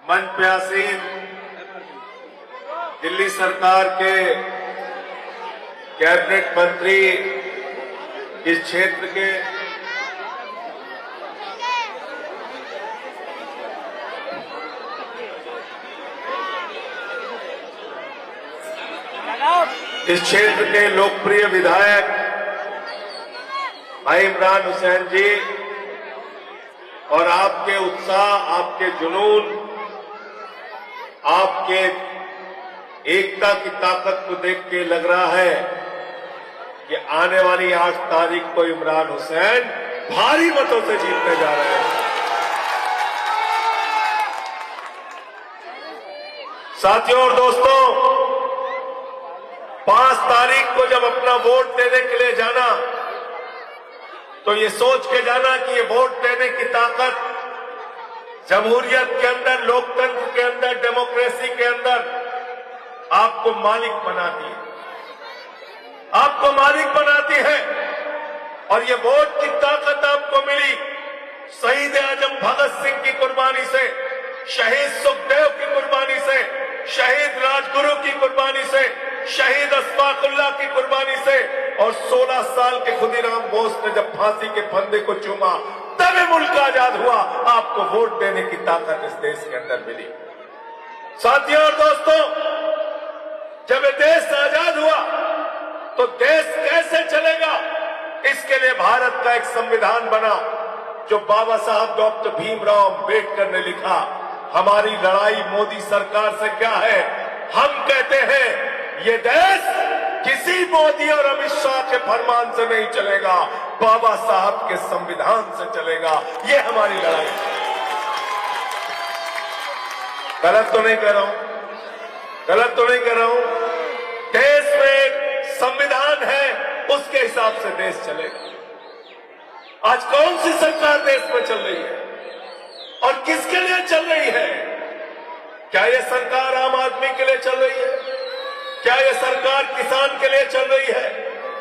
मंच पे आसीन दिल्ली सरकार के कैबिनेट मंत्री, इस क्षेत्र के लोकप्रिय विधायक भाई इमरान हुसैन जी, और आपके उत्साह, आपके जुनून, आपके एकता की ताकत को देख के लग रहा है कि आने वाली 8 तारीख को इमरान हुसैन भारी मतों से जीतने जा रहे हैं। साथियों और दोस्तों, 5 तारीख को जब अपना वोट देने के लिए जाना तो ये सोच के जाना कि ये वोट देने की ताकत जमहूरियत के अंदर, लोकतंत्र के अंदर, डेमोक्रेसी के अंदर आपको मालिक बनाती है, आपको मालिक बनाती है। और ये वोट की ताकत आपको मिली शहीद आजम भगत सिंह की कुर्बानी से, शहीद सुखदेव की कुर्बानी से, शहीद राजगुरु की कुर्बानी से, शहीद अशफाकुल्लाह की कुर्बानी से, और 16 साल के खुदीराम बोस ने जब फांसी के फंदे को चूमा तब ये मुल्क आजाद हुआ। आपको वोट देने की ताकत इस देश के अंदर मिली। साथियों और दोस्तों, जब ये देश आजाद हुआ तो देश कैसे चलेगा, इसके लिए भारत का एक संविधान बना जो बाबा साहब डॉक्टर भीमराव अंबेडकर ने लिखा। हमारी लड़ाई मोदी सरकार से क्या है? हम कहते हैं ये देश किसी मोदी और अमित शाह के फरमान से नहीं चलेगा, बाबा साहब के संविधान से चलेगा। ये हमारी लड़ाई। गलत तो नहीं कह रहा हूं, गलत तो नहीं कह रहा हूं। देश में एक संविधान है, उसके हिसाब से देश चलेगा। आज कौन सी सरकार देश में चल रही है और किसके लिए चल रही है? क्या यह सरकार आम आदमी के लिए चल रही है? क्या यह सरकार किसान के लिए चल रही है?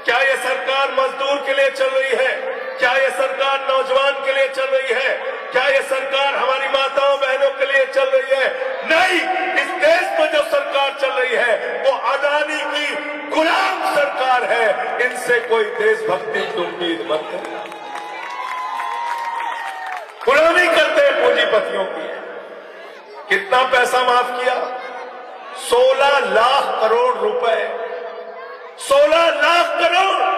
क्या यह सरकार मजदूर के लिए चल रही है? क्या यह सरकार नौजवान के लिए चल रही है? क्या यह सरकार हमारी माताओं बहनों के लिए चल रही है? नहीं, इस देश में जो सरकार चल रही है वो अडानी की गुलाम सरकार है। इनसे कोई देशभक्ति की उम्मीद मत करें। गुलामी करते हैं पूंजीपतियों की। कितना पैसा माफ किया? 16 लाख करोड़ रुपए, 16 लाख करोड़।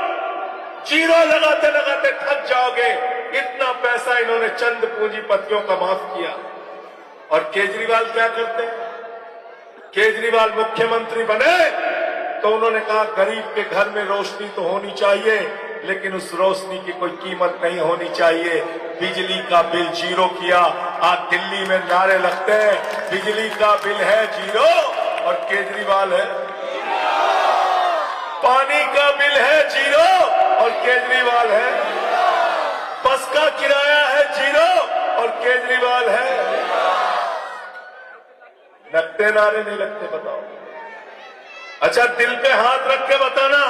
जीरो लगाते लगाते थक जाओगे, इतना पैसा इन्होंने चंद पूंजीपतियों का माफ किया। और केजरीवाल क्या करते हैं? केजरीवाल मुख्यमंत्री बने तो उन्होंने कहा गरीब के घर में रोशनी तो होनी चाहिए, लेकिन उस रोशनी की कोई कीमत नहीं होनी चाहिए। बिजली का बिल जीरो किया। आज दिल्ली में नारे लगते हैं बिजली का बिल है जीरो और केजरीवाल है। पानी का बिल है जीरो और केजरीवाल है। बस का किराया है जीरो और केजरीवाल है। लगते नारे नहीं लगते? बताओ। अच्छा, दिल पे हाथ रख के बताना,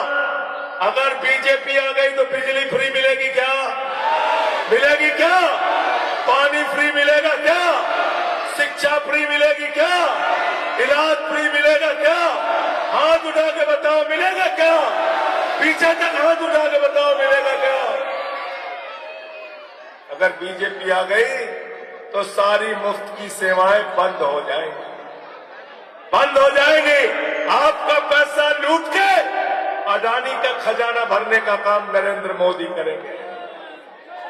अगर बीजेपी आ गई तो बिजली फ्री मिलेगी क्या? मिलेगी क्या? पानी फ्री मिलेगा क्या? शिक्षा फ्री मिलेगी क्या? इलाज फ्री मिलेगा क्या? हाथ उठा के बताओ, मिलेगा क्या? पीछे तक हाथ उठा के बताओ, मिलेगा क्या? अगर बीजेपी आ गई तो सारी मुफ्त की सेवाएं बंद हो जाएंगी, बंद हो जाएंगी। आपका पैसा लूट के अडानी का खजाना भरने का काम नरेंद्र मोदी करेंगे।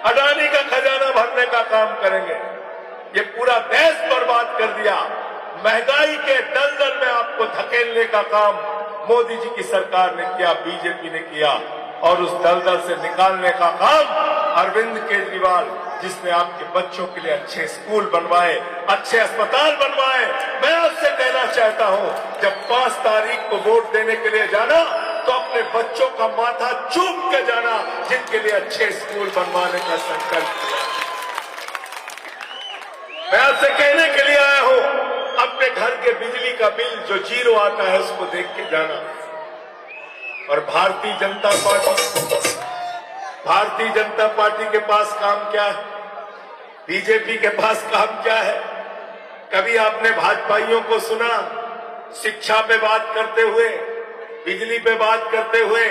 अडानी का खजाना भरने का काम करेंगे। ये पूरा देश बर्बाद कर दिया। महंगाई के दलदल में आपको धकेलने का काम मोदी जी की सरकार ने किया, बीजेपी ने किया। और उस दलदल से निकालने का काम अरविंद केजरीवाल, जिसने आपके बच्चों के लिए अच्छे स्कूल बनवाए, अच्छे अस्पताल बनवाए। मैं आपसे कहना चाहता हूं, जब 5 तारीख को वोट देने के लिए जाना तो अपने बच्चों का माथा चूम के जाना, जिनके लिए अच्छे स्कूल बनवाने का संकल्प किया। मैं आपसे कहने के लिए आया हूं, अपने घर के बिजली का बिल जो जीरो आता है उसको देख के जाना। और भारतीय जनता पार्टी के पास काम क्या है? बीजेपी के पास काम क्या है? कभी आपने भाजपाइयों को सुना शिक्षा पे बात करते हुए, बिजली पे बात करते हुए,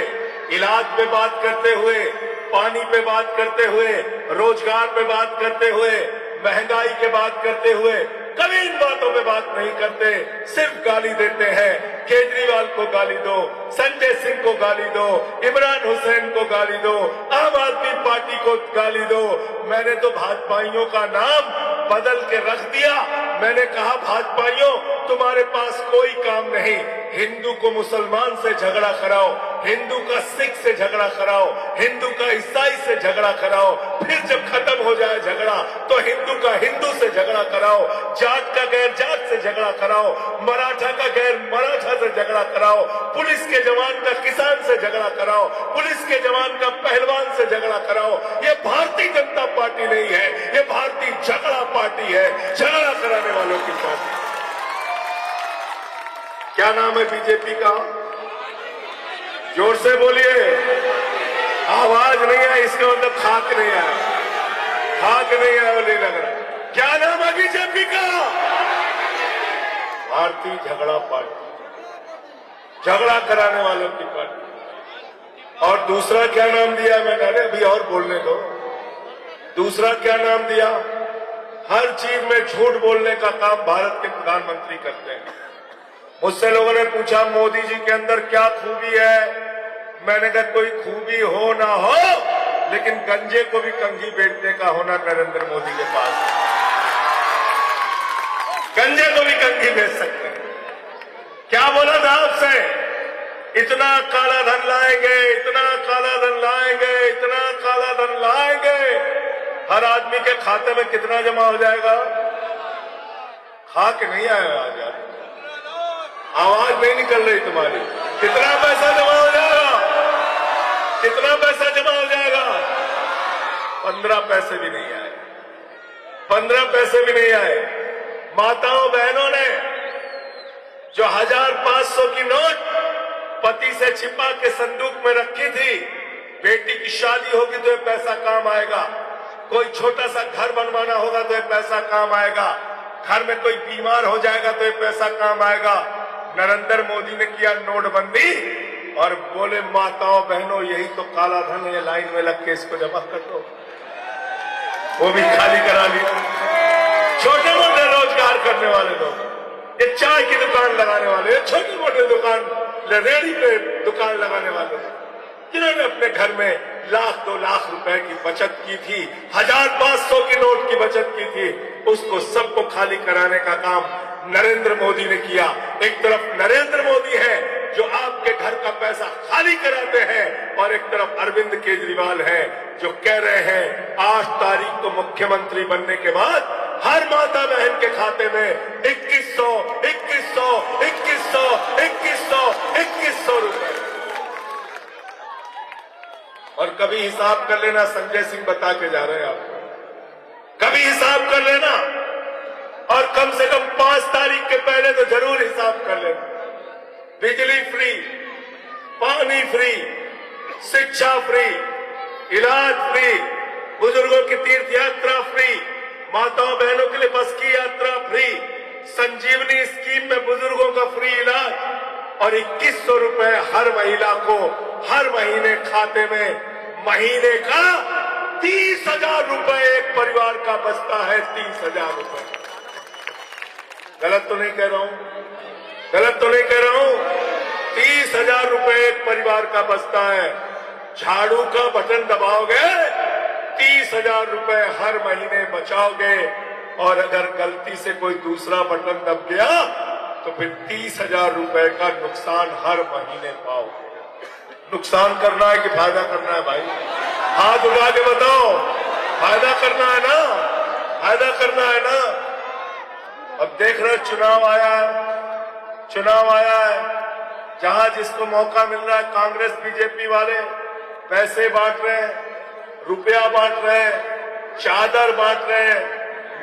इलाज पे बात करते हुए, पानी पे बात करते हुए, रोजगार पे बात करते हुए, महंगाई के बात करते हुए? कभी इन बातों पे बात नहीं करते, सिर्फ गाली देते हैं। केजरीवाल को गाली दो, संजय सिंह को गाली दो, इमरान हुसैन को गाली दो, आम आदमी पार्टी को गाली दो। मैंने तो भाजपाइयों का नाम बदल के रख दिया। मैंने कहा भाजपाइयों, तुम्हारे पास कोई काम नहीं, हिंदू को मुसलमान से झगड़ा कराओ, हिंदू का सिख से झगड़ा कराओ, हिंदू का ईसाई से झगड़ा कराओ, फिर जब खत्म हो जाए झगड़ा तो हिंदू का हिंदू से झगड़ा कराओ, जाट का गैर जाट से झगड़ा कराओ, मराठा का गैर मराठा से झगड़ा कराओ, पुलिस के जवान का किसान से झगड़ा कराओ, पुलिस के जवान का पहलवान से झगड़ा कराओ। ये भारतीय जनता पार्टी नहीं है, ये भारतीय झगड़ा पार्टी है, झगड़ा कराने वालों की पार्टी। क्या नाम है बीजेपी का? जोर से बोलिए, आवाज नहीं है, इसका मतलब खाक नहीं आया, खाक नहीं आया नहीं लग रहा। क्या नाम है बीजेपी का? भारतीय झगड़ा पार्टी, झगड़ा कराने वालों की पार्टी। और दूसरा क्या नाम दिया मैंने? अभी और बोलने दो। दूसरा क्या नाम दिया? हर चीज में झूठ बोलने का काम भारत के प्रधानमंत्री करते हैं। मुझसे लोगों ने पूछा मोदी जी के अंदर क्या खूबी है? मैंने कहा कोई खूबी हो ना हो, लेकिन गंजे को भी कंघी बेचने का होना नरेंद्र मोदी के पास है। गंजे को भी कंघी बेच सकते हैं। क्या बोला था आपसे? इतना काला धन लाएंगे, इतना काला धन लाएंगे, इतना काला धन लाएंगे। हर आदमी के खाते में कितना जमा हो जाएगा? खा के नहीं आएगा आज यार, आवाज नहीं निकल रही तुम्हारी। कितना पैसा जमा हो जाएगा? कितना पैसा जमा हो जाएगा? 15 पैसे भी नहीं आए, 15 पैसे भी नहीं आए। माताओं बहनों ने जो 1500 की नोट पति से छिपा के संदूक में रखी थी, बेटी की शादी होगी तो ये पैसा काम आएगा, कोई छोटा सा घर बनवाना होगा तो ये पैसा काम आएगा, घर में कोई बीमार हो जाएगा तो ये पैसा काम आएगा। नरेंद्र मोदी ने किया नोटबंदी और बोले माताओं बहनों यही तो काला धन है, लाइन में लग के इसको जमा कर दो। वो भी खाली करा लिया। छोटे मोटे रोजगार करने वाले लोग, ये चाय की दुकान लगाने वाले, छोटे मोटे दुकान, रेहड़ी पे दुकान लगाने वाले, जिन्होंने अपने घर में 1-2 लाख रुपए की बचत की थी, 1500 की नोट की बचत की थी, उसको सबको खाली कराने का काम नरेंद्र मोदी ने किया। एक तरफ नरेंद्र मोदी है जो आपके घर का पैसा खाली कराते हैं, और एक तरफ अरविंद केजरीवाल है जो कह रहे हैं 8 तारीख को मुख्यमंत्री बनने के बाद हर माता बहन के खाते में 2100 2100 2100 2100 2100 रुपए। और कभी हिसाब कर लेना, संजय सिंह बता के जा रहे हैं आपको, कभी हिसाब कर लेना, और कम से कम 5 तारीख के पहले तो जरूर हिसाब कर लेना। बिजली फ्री, पानी फ्री, शिक्षा फ्री, इलाज फ्री, बुजुर्गों की तीर्थ यात्रा फ्री, माताओं बहनों के लिए बस की यात्रा फ्री, संजीवनी स्कीम में बुजुर्गों का फ्री इलाज, और 2100 रुपए हर महिला को हर महीने खाते में, महीने का 30,000 रुपए एक परिवार का बचता है। 30,000 रुपए। गलत तो नहीं कह रहा हूं? गलत तो नहीं कह रहा हूं? 30,000 रुपए एक परिवार का बचता है। झाड़ू का बटन दबाओगे 30,000 रुपए हर महीने बचाओगे, और अगर गलती से कोई दूसरा बटन दब गया तो फिर 30,000 रुपए का नुकसान हर महीने पाओगे। नुकसान करना है कि फायदा करना है भाई? हाथ उठा के बताओ, फायदा करना है ना? फायदा करना है ना? अब देख रहे चुनाव आया है, चुनाव आया है, जहां जिसको मौका मिल रहा है कांग्रेस बीजेपी वाले पैसे बांट रहे हैं, रुपया बांट रहे हैं, चादर बांट रहे हैं,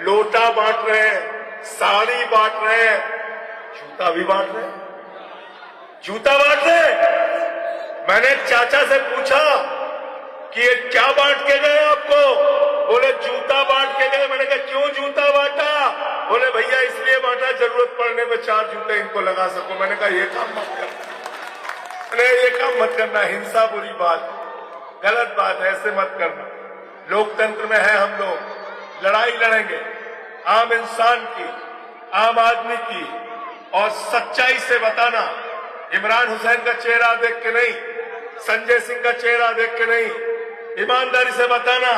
लोटा बांट रहे हैं, साड़ी बांट रहे हैं, जूता भी बांट रहे हैं, जूता बांट रहे हैं। मैंने एक चाचा से पूछा कि ये क्या बांट के गए आपको? बोले जूता बांट के गए। मैंने कहा क्यों जूता बांटा? बोले भैया इसलिए 4 जूते इनको लगा सको। मैंने कहा ये काम मत करना, अरे ये काम मत करना, हिंसा बुरी बात, गलत बात है, ऐसे मत करना। लोकतंत्र में है हम लोग, लड़ाई लड़ेंगे आम इंसान की, आम आदमी की, और सच्चाई से बताना। इमरान हुसैन का चेहरा देख के नहीं, संजय सिंह का चेहरा देख के नहीं, ईमानदारी से बताना।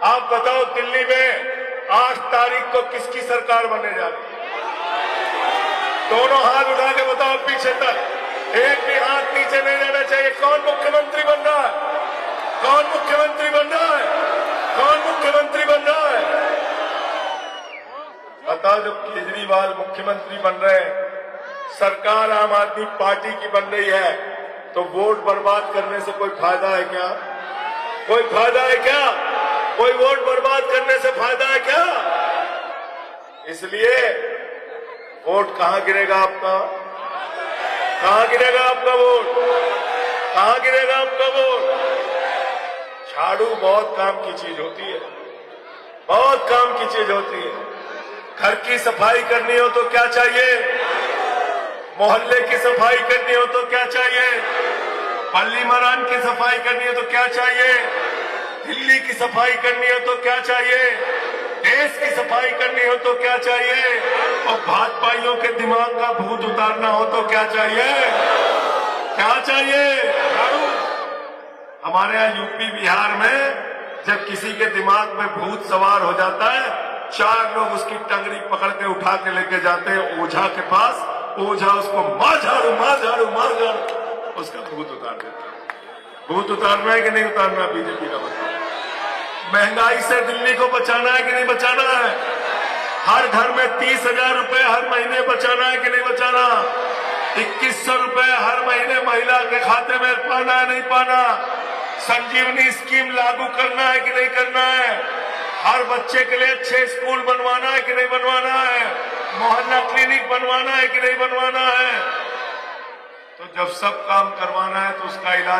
आप बताओ दिल्ली में 8 तारीख को किसकी सरकार बनने जा रही है? दोनों हाथ उठा के बताओ पीछे तक, एक भी हाथ नीचे नहीं रहना चाहिए। कौन मुख्यमंत्री बन रहा है? कौन मुख्यमंत्री बन रहा है? कौन मुख्यमंत्री बन रहा है? बताओ, जब केजरीवाल मुख्यमंत्री बन रहे हैं, सरकार आम आदमी पार्टी की बन रही है, तो वोट बर्बाद करने से कोई फायदा है क्या? कोई फायदा है क्या? कोई वोट बर्बाद करने से फायदा है क्या? इसलिए वोट कहां गिरेगा आपका? कहां गिरेगा आपका वोट? कहां गिरेगा आपका वोट? झाड़ू बहुत काम की चीज होती है, बहुत काम की चीज होती है। घर की सफाई करनी हो तो क्या चाहिए? मोहल्ले की सफाई करनी हो तो क्या चाहिए? पल्ली मरान की सफाई करनी हो तो क्या चाहिए? दिल्ली की सफाई करनी हो तो क्या चाहिए? देश की सफाई करनी हो तो क्या चाहिए? और भाजपाइयों के दिमाग का भूत उतारना हो तो क्या चाहिए? क्या चाहिए? हमारे यहाँ यूपी बिहार में जब किसी के दिमाग में भूत सवार हो जाता है, 4 लोग उसकी टंगरी पकड़ के उठा के लेके जाते हैं ओझा के पास। ओझा उसको मार झाड़ू मार झाड़ू मार झाड़ू, उसका भूत उतार देता है। भूत उतारना है कि नहीं उतारना? बीजेपी का बताओ। महंगाई से दिल्ली को बचाना है कि नहीं बचाना है? हर घर में 30,000 रुपए हर महीने बचाना है कि नहीं बचाना? 2100 रुपए हर महीने महिला के खाते में पाना है नहीं पाना? संजीवनी स्कीम लागू करना है कि नहीं करना है? हर बच्चे के लिए अच्छे स्कूल बनवाना है कि नहीं बनवाना है? मोहल्ला क्लिनिक बनवाना है कि नहीं बनवाना है? तो जब सब काम करवाना है तो उसका इलाज